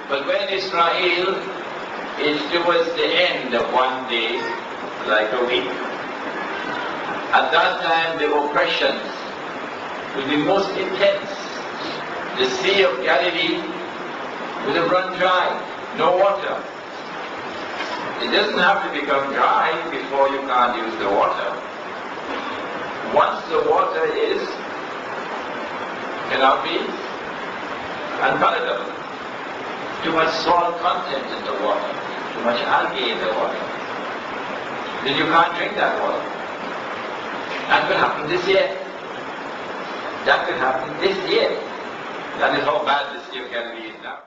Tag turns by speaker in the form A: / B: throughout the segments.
A: But when Israel is towards the end of one day, like a week, at that time the oppressions will be most intense. The Sea of Galilee will have run dry, no water. It doesn't have to become dry before you can't use the water. Once the water cannot be unpalatable. Too much salt content in the water, too much algae in the water. Then you can't drink that water. That could happen this year. That could happen this year. That is how bad the Sea of Galilee is now.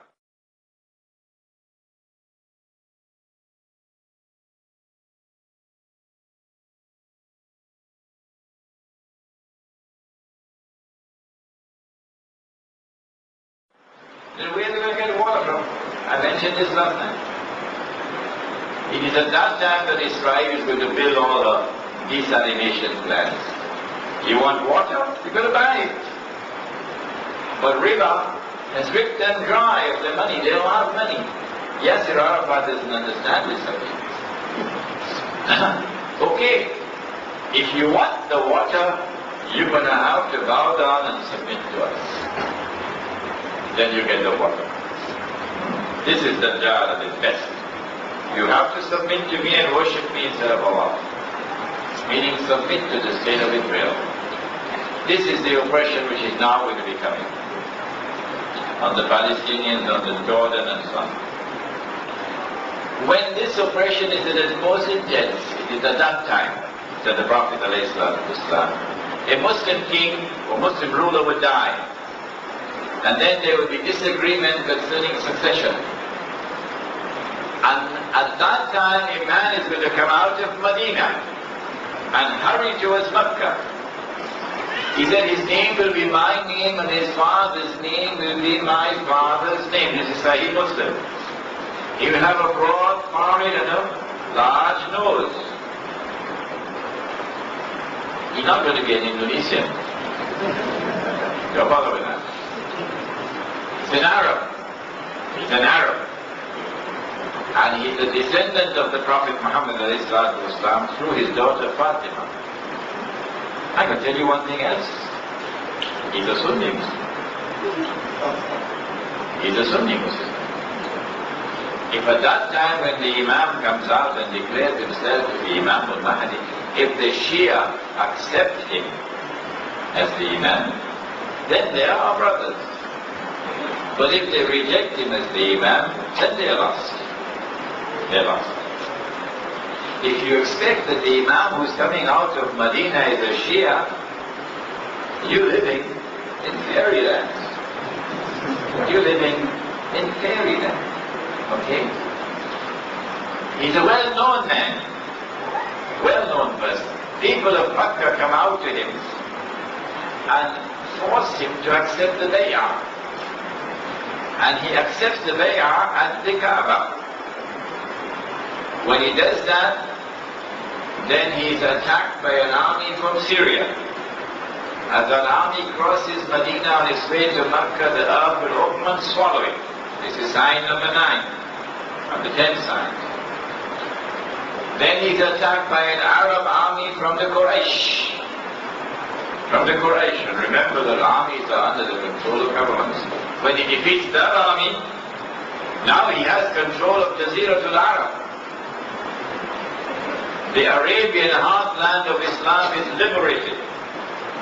A: Then where are they going to get water from? I mentioned this last night. It is at that time that Israel is going to build all the desalination plants. You want water? You're going to buy it. But riba has ripped them dry of their money. They don't have money. Yes, Arafat doesn't understand this subject. Okay, if you want the water, you're going to have to bow down and submit to us. Then you get the water. This is the jar at its best. You have to submit to me and worship me instead of Allah. Meaning submit to the state of Israel. This is the oppression which is now going to be coming on the Palestinians, on the Jordan and so on. When this oppression is at its most intense, it is at that time that the Prophet ﷺ, a Muslim king or Muslim ruler would die. And then there will be disagreement concerning succession. And at that time, a man is going to come out of Medina and hurry towards Mecca. He said his name will be my name and his father's name will be my father's name. This is Sahih Muslim. He will have a broad forehead and a large nose. He's not going to be an Indonesian. Don't bother with that. He's an Arab. He's an Arab. And he's a descendant of the Prophet Muhammad ﷺ through his daughter Fatima. I can tell you one thing else. He's a Sunni Muslim. He's a Sunni Muslim. If at that time when the Imam comes out and declares himself to be Imam al-Mahdi, if the Shia accept him as the Imam, then they are our brothers. But if they reject him as the Imam, then they are lost. They are lost. If you expect that the Imam who's coming out of Medina is a Shia, you're living in fairyland. You're living in fairyland. Okay? He's a well-known man. Well-known person. People of Makkah come out to him and force him to accept the bay'ah. And he accepts the bay'ah at the Kaaba. When he does that, then he is attacked by an army from Syria. As an army crosses Medina on its way to Makkah, the earth will open and swallow it. This is sign number 9 of the 10 signs. Then he's attacked by an Arab army from the Quraysh. From the Quraysh. And remember that armies are under the control of governments. When he defeats that army, now he has control of Jaziratul Arab. The Arabian heartland of Islam is liberated.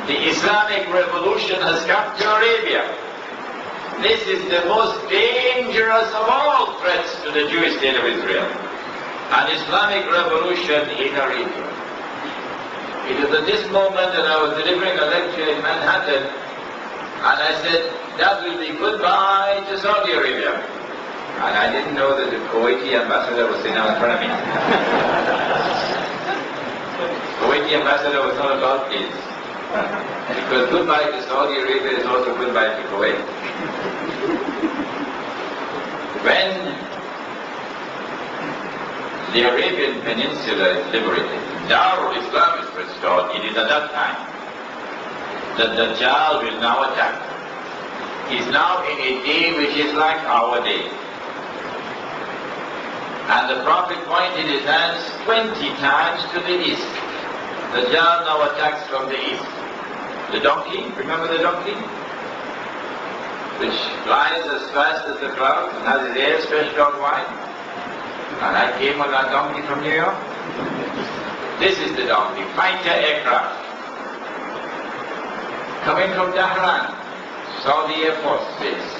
A: The Islamic revolution has come to Arabia. This is the most dangerous of all threats to the Jewish state of Israel. An Islamic revolution in Arabia. It was at this moment that I was delivering a lecture in Manhattan, and I said, that will be goodbye to Saudi Arabia. And I didn't know that the Kuwaiti ambassador was sitting in front of me. Kuwaiti ambassador was not about this. Because goodbye to Saudi Arabia is also goodbye to Kuwait. When the Arabian Peninsula is liberated, Darul Islam is restored, it is at that time that Dajjal will now attack. He's now in a day which is like our day. And the Prophet pointed his hands 20 times to the east. Dajjal now attacks from the east. The donkey, remember the donkey? Which flies as fast as the clouds and has his ears stretched out wide. And I came on that donkey from New York. This is the donkey, fighter aircraft. Coming from Tehran, Saudi Air Force Base,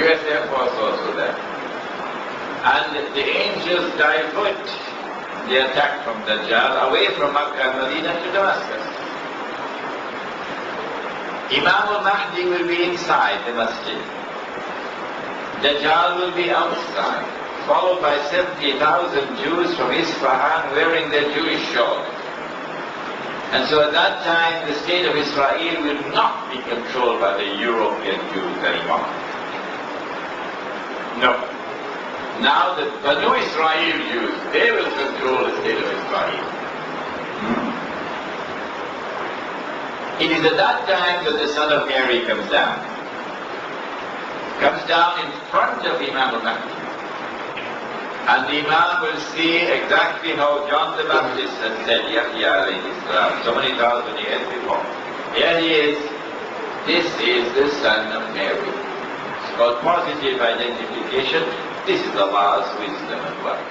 A: US Air Force also there. And the angels divert the attack from Dajjal away from Makkah and Medina to Damascus. Imam al-Mahdi will be inside the masjid. Dajjal will be outside, followed by 70,000 Jews from Isfahan wearing their Jewish shawls. And so at that time, the state of Israel will not be controlled by the European Jews anymore. No. Now the Banu Israel Jews, they will control the state of Israel. It is at that time that the Son of Mary comes down. Comes down in front of Imam al-Mahdi. And the Imam will see exactly how John the Baptist had said, Yahya alayhi salam, so many thousand years before. Here he is. This is the Son of Mary. It's called positive identification. This is Allah's wisdom and work.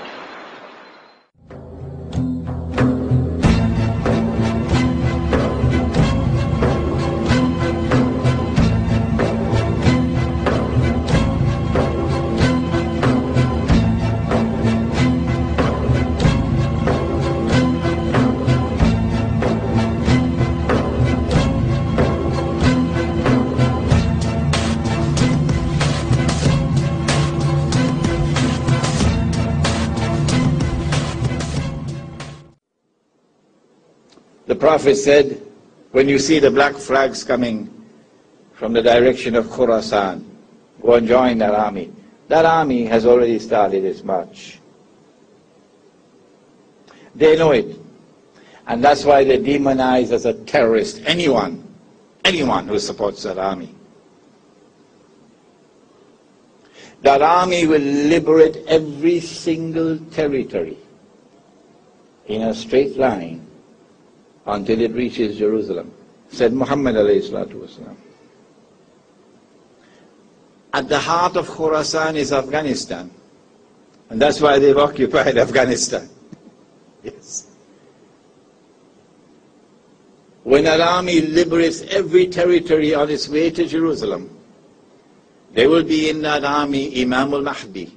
B: The Prophet said, when you see the black flags coming from the direction of Khurasan, go and join that army. That army has already started its march. They know it. And that's why they demonize as a terrorist anyone who supports that army. That army will liberate every single territory in a straight line until it reaches Jerusalem, said Muhammad alayhi salatu wasalam. At the heart of Khurasan is Afghanistan. And that's why they've occupied Afghanistan. Yes. When an army liberates every territory on its way to Jerusalem, there will be in that army Imam al-Mahdi,